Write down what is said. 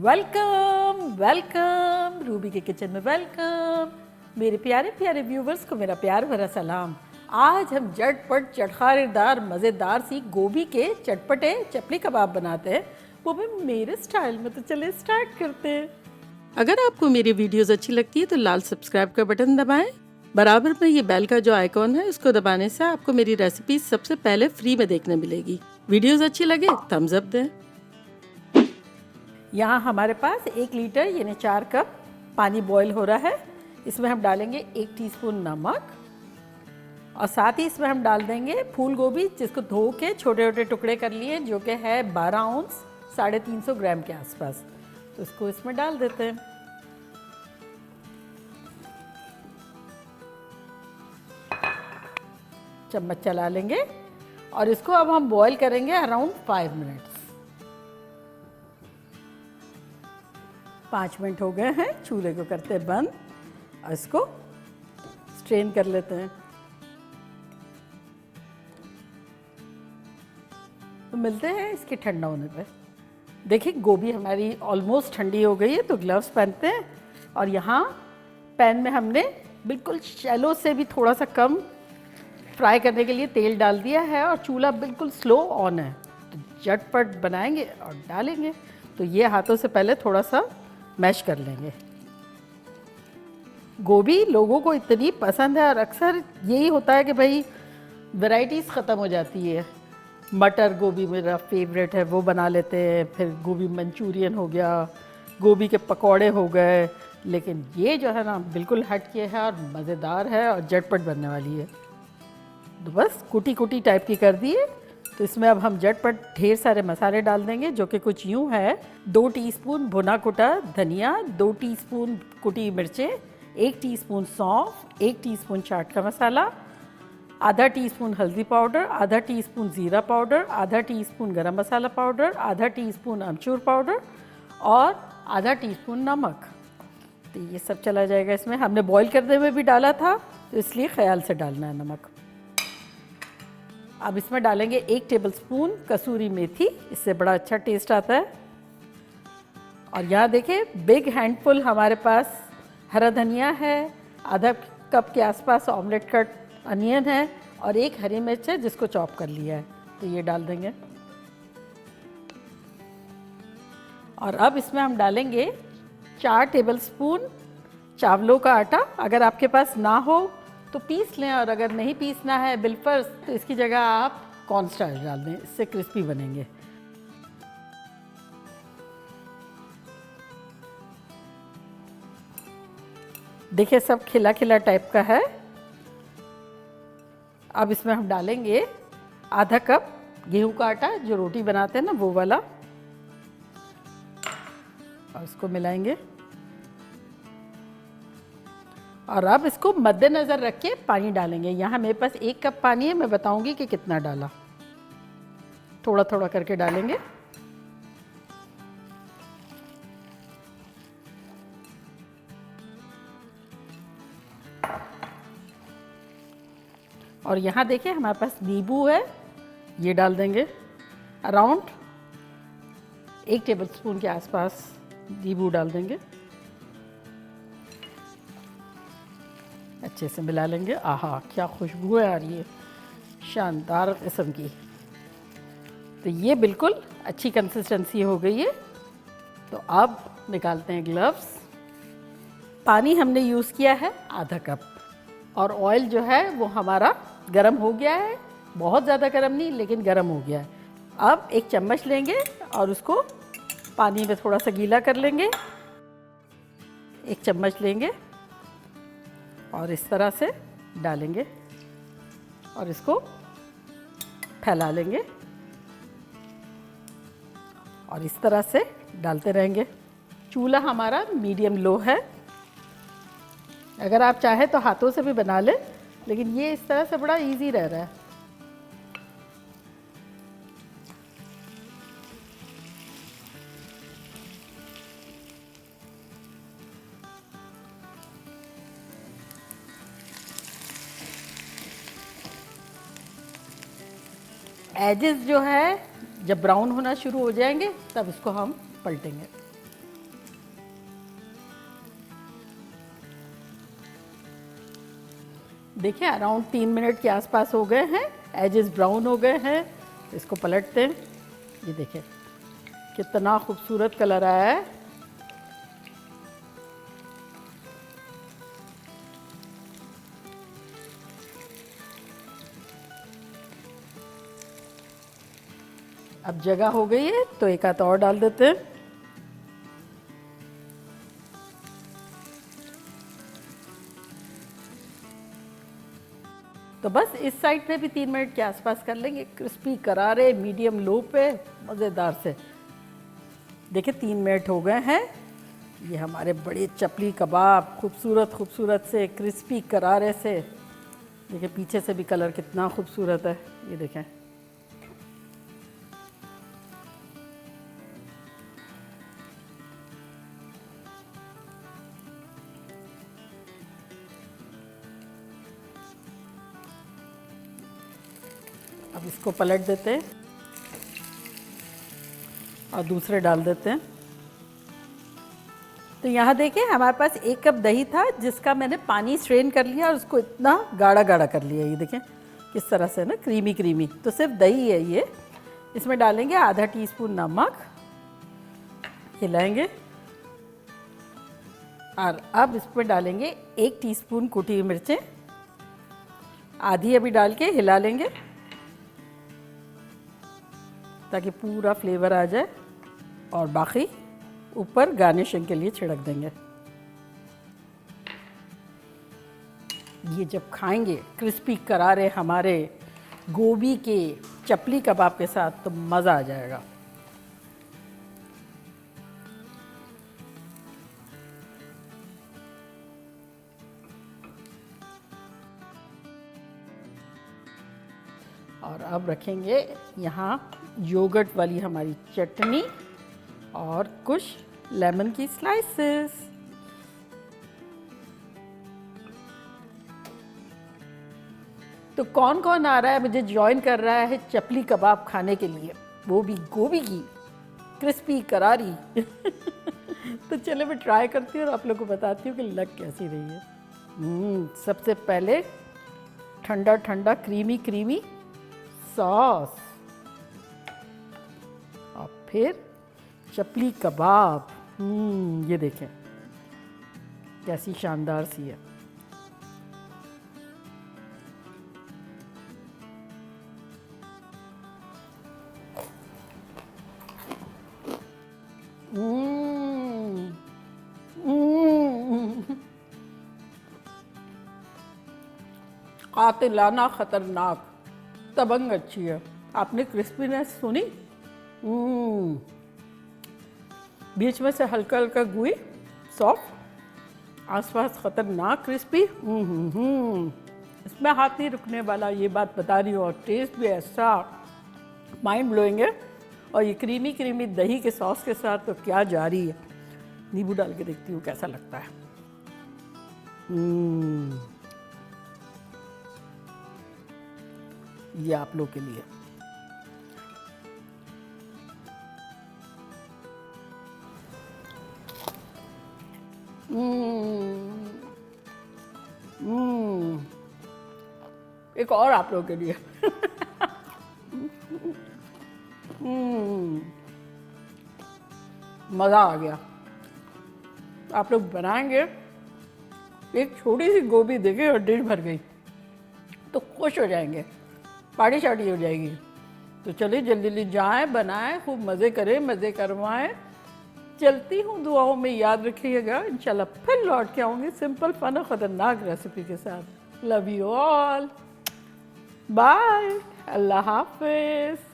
Welcome welcome Ruby के kitchen में welcome. मेरे प्यारे प्यारे व्यूवर्स को मेरा प्यार भरा सलाम। आज हम झटपट चटखारेदार मज़ेदार सी गोभी के चटपटे चपली कबाब बनाते हैं, वो भी मेरे स्टाइल में। तो चले स्टार्ट करते हैं। अगर आपको मेरी वीडियोस अच्छी लगती है तो लाल सब्सक्राइब का बटन दबाएं। बराबर में ये बेल का जो आइकॉन है उसको दबाने से आपको मेरी रेसिपी सबसे पहले फ्री में देखने मिलेगी। वीडियोस अच्छी लगे थम्स अप दें। यहाँ हमारे पास 1 लीटर यानी 4 कप पानी बॉईल हो रहा है। इसमें हम डालेंगे 1 टीस्पून नमक और साथ ही इसमें हम डाल देंगे फूल गोभी, जिसको धो के छोटे छोटे टुकड़े कर लिए, जो कि है 12 औंस 350 ग्राम के आसपास। तो इसको इसमें डाल देते हैं। चम्मच चला लेंगे और इसको अब हम बॉईल करेंगे अराउंड 5 मिनट्स। 5 मिनट हो गए हैं, चूल्हे को करते हैं बंद और इसको स्ट्रेन कर लेते हैं। तो मिलते हैं इसके ठंडा होने पे। देखिए गोभी हमारी ऑलमोस्ट ठंडी हो गई है, तो ग्लव्स पहनते हैं। और यहाँ पैन में हमने बिल्कुल शैलो से भी थोड़ा सा कम फ्राई करने के लिए तेल डाल दिया है और चूल्हा बिल्कुल स्लो ऑन है। तो झटपट बनाएंगे और डालेंगे। तो ये हाथों से पहले थोड़ा सा मैश कर लेंगे। गोभी लोगों को इतनी पसंद है और अक्सर यही होता है कि भाई वैरायटीज़ ख़त्म हो जाती है। मटर गोभी मेरा फेवरेट है, वो बना लेते हैं। फिर गोभी मंचूरियन हो गया, गोभी के पकौड़े हो गए। लेकिन ये जो है ना बिल्कुल हट के है और मज़ेदार है और झटपट बनने वाली है। तो बस कुटी कुटी टाइप की कर दिए। तो इसमें अब हम झटपट ढेर सारे मसाले डाल देंगे, जो कि कुछ यूँ है। 2 टीस्पून भुना कुटा धनिया, 2 टीस्पून कुटी मिर्चें, 1 टीस्पून सौंफ, 1 टीस्पून चाट का मसाला, आधा टीस्पून हल्दी पाउडर, आधा टीस्पून ज़ीरा पाउडर, आधा टीस्पून गरम मसाला पाउडर, आधा टीस्पून अमचूर पाउडर और आधा टीस्पून नमक। तो ये सब चला जाएगा इसमें। हमने बॉईल करते हुए भी डाला था, तो इसलिए ख्याल से डालना है नमक। अब इसमें डालेंगे 1 टेबलस्पून कसूरी मेथी, इससे बड़ा अच्छा टेस्ट आता है। और यहाँ देखिए बिग हैंडफुल हमारे पास हरा धनिया है, आधा कप के आसपास ऑमलेट कट अनियन है और 1 हरी मिर्च है जिसको चॉप कर लिया है। तो ये डाल देंगे। और अब इसमें हम डालेंगे 4 टेबलस्पून चावलों का आटा। अगर आपके पास ना हो तो पीस लें, और अगर नहीं पीसना है बिलफर्स तो इसकी जगह आप कॉर्नस्टार्च डाल दें, इससे क्रिस्पी बनेंगे। देखिए सब खिला खिला टाइप का है। अब इसमें हम डालेंगे आधा कप गेहूं का आटा, जो रोटी बनाते हैं ना वो वाला, और इसको मिलाएंगे। और अब इसको मद्देनज़र रख के पानी डालेंगे। यहाँ मेरे पास 1 कप पानी है, मैं बताऊंगी कि कितना डाला। थोड़ा थोड़ा करके डालेंगे। और यहाँ देखिए हमारे पास नींबू है, ये डाल देंगे। अराउंड 1 टेबलस्पून के आसपास नींबू डाल देंगे। अच्छे से मिला लेंगे। आहा क्या खुशबू है आ रही है, शानदार किस्म की। तो ये बिल्कुल अच्छी कंसिस्टेंसी हो गई है। तो अब निकालते हैं ग्लव्स। पानी हमने यूज़ किया है आधा कप, और ऑयल जो है वो हमारा गरम हो गया है। बहुत ज़्यादा गरम नहीं, लेकिन गरम हो गया है। अब 1 चम्मच लेंगे और उसको पानी में थोड़ा सा गीला कर लेंगे। 1 चम्मच लेंगे और इस तरह से डालेंगे और इसको फैला लेंगे और इस तरह से डालते रहेंगे। चूल्हा हमारा मीडियम लो है। अगर आप चाहें तो हाथों से भी बना लें, लेकिन ये इस तरह से बड़ा इजी रह रहा है। एजेस जो है जब ब्राउन होना शुरू हो जाएंगे तब इसको हम पलटेंगे। देखिए अराउंड 3 मिनट के आसपास हो गए हैं, एजेस ब्राउन हो गए हैं। इसको पलटते हैं। ये देखिए कितना खूबसूरत कलर आया है। अब जगह हो गई है तो एक आध और डाल देते हैं। तो बस इस साइड पे भी 3 मिनट के आसपास कर लेंगे। क्रिस्पी करारे मीडियम लो पे मज़ेदार से। देखिए 3 मिनट हो गए हैं। ये हमारे बड़े चपली कबाब खूबसूरत खूबसूरत से क्रिस्पी करारे से। देखिए पीछे से भी कलर कितना खूबसूरत है। ये देखें अब इसको पलट देते हैं और दूसरे डाल देते हैं। तो यहाँ देखिए हमारे पास 1 कप दही था जिसका मैंने पानी स्ट्रेन कर लिया और उसको इतना गाढ़ा गाढ़ा कर लिया। ये देखें किस तरह से ना क्रीमी क्रीमी। तो सिर्फ दही है ये। इसमें डालेंगे आधा टीस्पून नमक, हिलाएंगे और अब इसमें डालेंगे 1 टीस्पून कुटी हुई मिर्चें, आधी अभी डाल के हिला लेंगे ताकि पूरा फ्लेवर आ जाए और बाकी ऊपर गार्निशिंग के लिए छिड़क देंगे। ये जब खाएंगे क्रिस्पी करारे हमारे गोभी के चपली कबाब के साथ तो मज़ा आ जाएगा। और अब रखेंगे यहाँ योगर्ट वाली हमारी चटनी और कुछ लेमन की स्लाइसेस। तो कौन कौन आ रहा है मुझे ज्वाइन कर रहा है चपली कबाब खाने के लिए, वो भी गोभी की क्रिस्पी करारी। तो चलो मैं ट्राई करती हूँ और आप लोग को बताती हूँ कि लग कैसी रही है। सबसे पहले ठंडा ठंडा क्रीमी क्रीमी सॉस और फिर चपली कबाब। ये देखें कैसी शानदार सी है। कातिलाना खतरनाक तबंग अच्छी है। आपने क्रिस्पीनेस सुनी? बीच में से हल्का हल्का गुई सॉफ्ट, आसपास खतरनाक क्रिस्पी। इसमें हाथ नहीं रुकने वाला, ये बात बता रही हूँ। और टेस्ट भी ऐसा माइंड ब्लोइंग है। और ये क्रीमी क्रीमी दही के सॉस के साथ तो क्या जा रही है। नींबू डाल के देखती हूँ कैसा लगता है। ये आप लोग के लिए। एक और आप लोगों के लिए। मज़ा आ गया। आप लोग बनाएंगे, एक छोटी सी गोभी देखे और डिश भर गई तो खुश हो जाएंगे, पार्टी शार्टी हो जाएगी। तो चलिए जल्दी जल्दी जाएं, बनाएं, खूब मज़े करें, मज़े करवाएं। चलती हूँ, दुआओं में याद रखिएगा। इंशाल्लाह फिर लौट के आऊँगी सिंपल फन और ख़तरनाक रेसिपी के साथ। लव यू ऑल, बाय, अल्लाह हाफिज़।